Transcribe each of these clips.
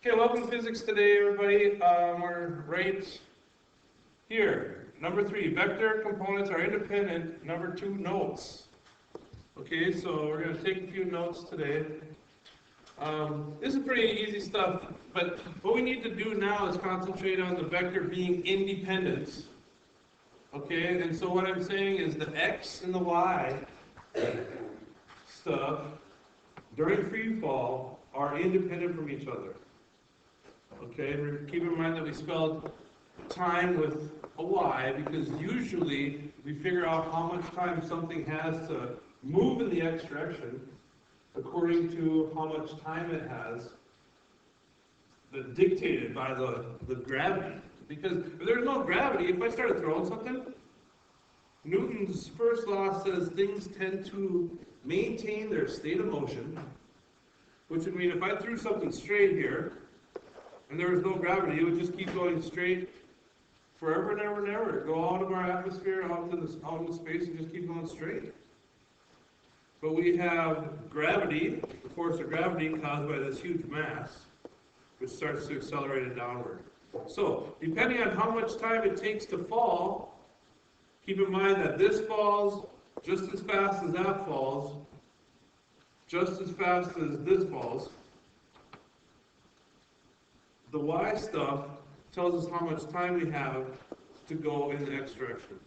Okay, welcome to physics today, everybody. We're right here. Number 3, vector components are independent. Number 2, notes. Okay, so we're going to take a few notes today. This is pretty easy stuff, but what we need to do now is concentrate on the vector being independent. Okay, and so what I'm saying is the x and the y stuff during free fall are independent from each other. Okay, keep in mind that we spelled time with a y because usually we figure out how much time something has to move in the x direction according to how much time it has dictated by the gravity. Because if there's no gravity, if I started throwing something, Newton's first law says things tend to maintain their state of motion, which would mean if I threw something straight here, and there was no gravity, it would just keep going straight forever and ever and ever. Go out of our atmosphere, out into space, and just keep going straight. But we have gravity, the force of gravity caused by this huge mass, which starts to accelerate it downward. So, depending on how much time it takes to fall, keep in mind that this falls just as fast as that falls, just as fast as this falls. The y stuff tells us how much time we have to go in the x direction.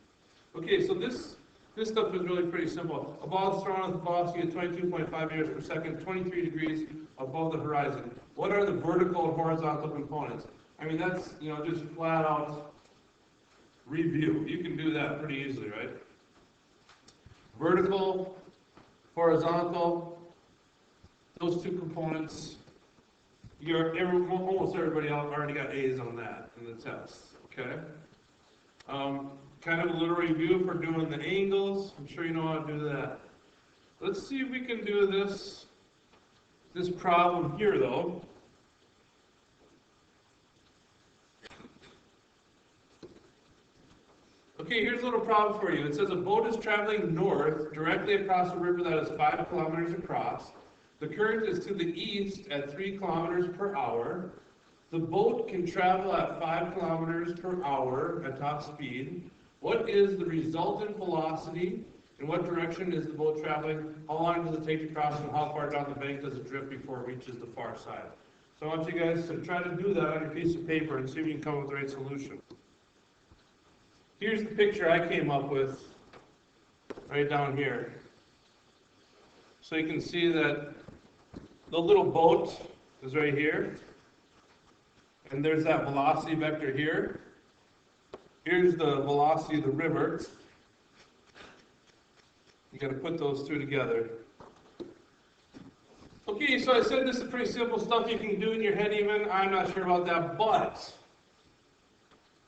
Okay, so this stuff is really pretty simple. A ball is thrown with a velocity of 22.5 meters per second, 23 degrees above the horizon. What are the vertical and horizontal components? I mean, that's, just flat out review. You can do that pretty easily, right? Vertical, horizontal, those two components. Almost everybody already got A's on that in the test, okay? Kind of a little review for doing the angles. I'm sure you know how to do that. Let's see if we can do this problem here, though. Okay, here's a little problem for you. It says a boat is traveling north directly across a river that is 5 kilometers across. The current is to the east at 3 kilometers per hour. The boat can travel at 5 kilometers per hour at top speed. What is the resultant velocity? In what direction is the boat traveling? How long does it take to cross, and how far down the bank does it drift before it reaches the far side? So I want you guys to try to do that on your piece of paper and see if you can come up with the right solution. Here's the picture I came up with right down here. So you can see that the little boat is right here, and there's that velocity vector here. Here's the velocity of the river. You got to put those two together. Okay, so I said this is pretty simple stuff you can do in your head even. I'm not sure about that, but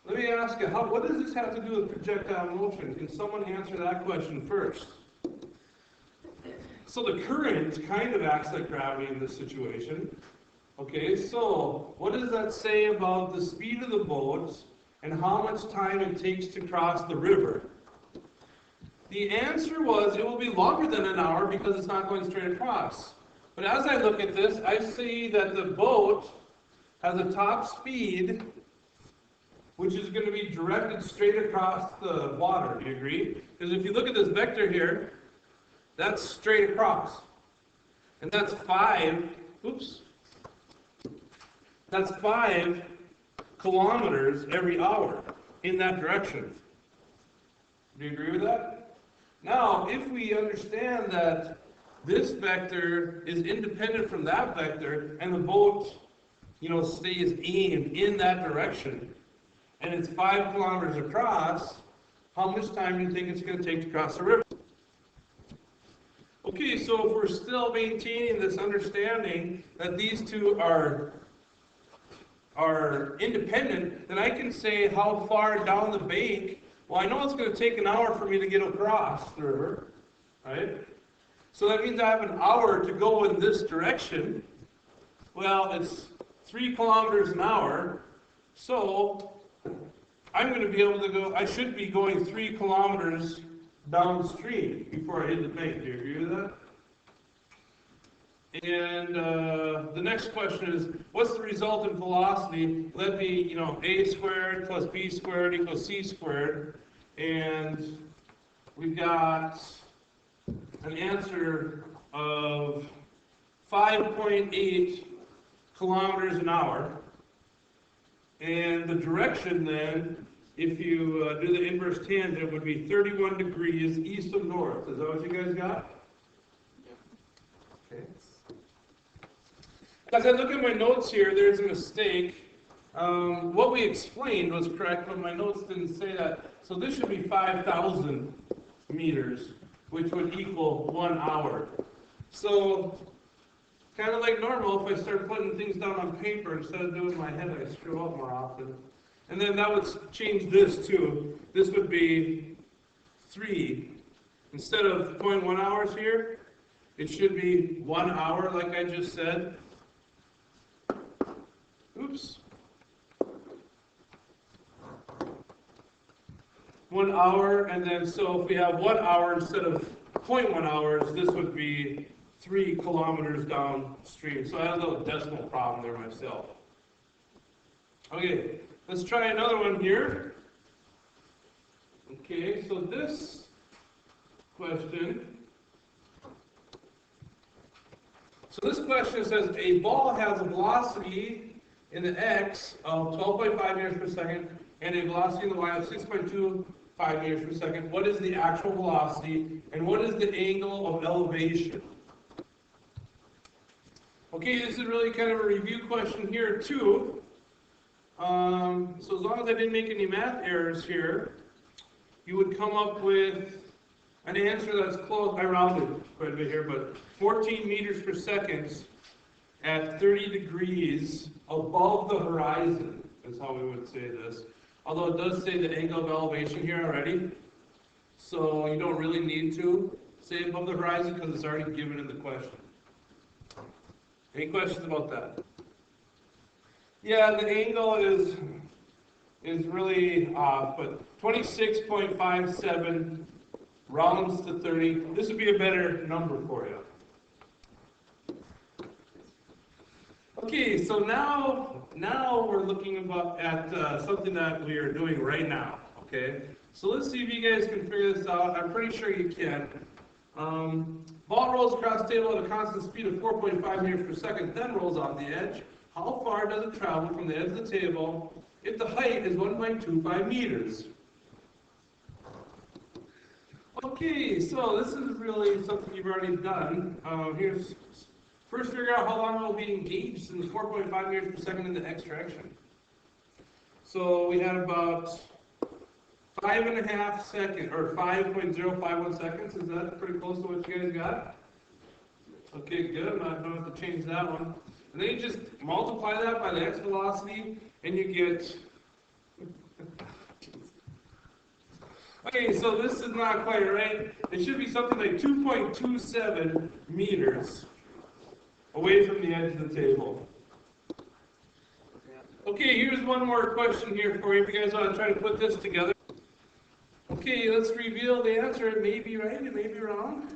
let me ask you, what does this have to do with projectile motion? Can someone answer that question first? So the current kind of acts like gravity in this situation. Okay, so what does that say about the speed of the boat and how much time it takes to cross the river? The answer was it will be longer than an hour because it's not going straight across. But as I look at this, I see that the boat has a top speed which is going to be directed straight across the water. Do you agree? Because if you look at this vector here, that's straight across. And that's 5 kilometers every hour in that direction. Do you agree with that? Now, if we understand that this vector is independent from that vector, and the boat, stays aimed in that direction, and it's 5 kilometers across, how much time do you think it's going to take to cross the river? Okay, so if we're still maintaining this understanding that these two are independent, then I can say how far down the bank. Well, I know it's going to take an hour for me to get across the river, right? So that means I have an hour to go in this direction. Well, it's 3 kilometers an hour, so I'm going to be able to go, I should be going 3 kilometers downstream before I hit the bank. Do you agree with that? And the next question is, what's the resultant velocity? Let me, a squared plus b squared equals c squared. And we've got an answer of 5.8 kilometers an hour. And the direction then, if you do the inverse tangent, would be 31 degrees east of north. Is that what you guys got? Okay. As I look at my notes here, there's a mistake. What we explained was correct, but my notes didn't say that. So this should be 5,000 meters, which would equal 1 hour. So, kind of like normal, if I start putting things down on paper instead of doing my head, I screw up more often. And then that would change this too. This would be 3. Instead of 0.1 hours here, it should be 1 hour, like I just said. Oops. 1 hour, and then so if we have 1 hour instead of 0.1 hours, this would be 3 kilometers downstream. So I had a little decimal problem there myself. Okay, let's try another one here. Okay, so this question. So this question says a ball has a velocity in the x of 12.5 meters per second and a velocity in the y of 6.25 meters per second. What is the actual velocity and what is the angle of elevation? Okay, this is really kind of a review question here too. So as long as I didn't make any math errors here, you would come up with an answer that's close. I rounded quite a bit here, but 14 meters per second at 30 degrees above the horizon is how we would say this. Although it does say the angle of elevation here already, so you don't really need to say above the horizon because it's already given in the question. Any questions about that? Yeah, the angle is really off, but 26.57 rounds to 30. This would be a better number for you. Okay, so now we're looking at something that we are doing right now. Okay, so let's see if you guys can figure this out. I'm pretty sure you can. Ball rolls across the table at a constant speed of 4.5 meters per second, then rolls off the edge. How far does it travel from the edge of the table if the height is 1.25 meters? Okay, so this is really something you've already done. First figure out how long it will be engaged in the 4.5 meters per second in the x direction. So we had about 5.5 seconds, or 5.051 seconds. Is that pretty close to what you guys got? Okay, good. I'm not going to have to change that one. And then you just multiply that by the x velocity, and you get... Okay, so this is not quite right. It should be something like 2.27 meters away from the edge of the table. Okay, here's one more question here for you. If you guys want to try to put this together. Okay, let's reveal the answer. It may be right, it may be wrong.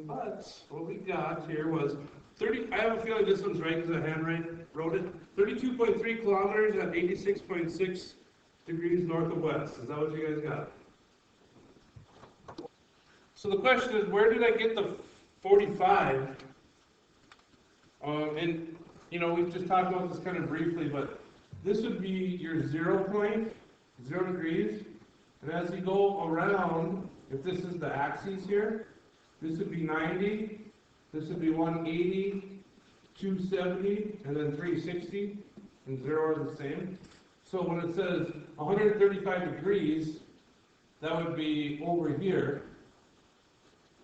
But what we got here was 30. I have a feeling this one's right because I wrote it. 32.3 kilometers at 86.6 degrees north of west. Is that what you guys got? So the question is, where did I get the 45? And we've just talked about this kind of briefly, but this would be your 0 point, 0 degrees. And as you go around, if this is the axis here, this would be 90, this would be 180, 270, and then 360, and 0 are the same. So when it says 135 degrees, that would be over here,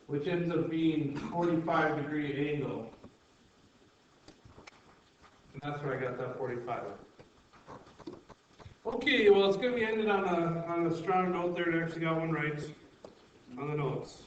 which ends up being 45 degree angle. And that's where I got that 45. Okay, well it's going to be ended on a strong note there. I actually got one right on the notes.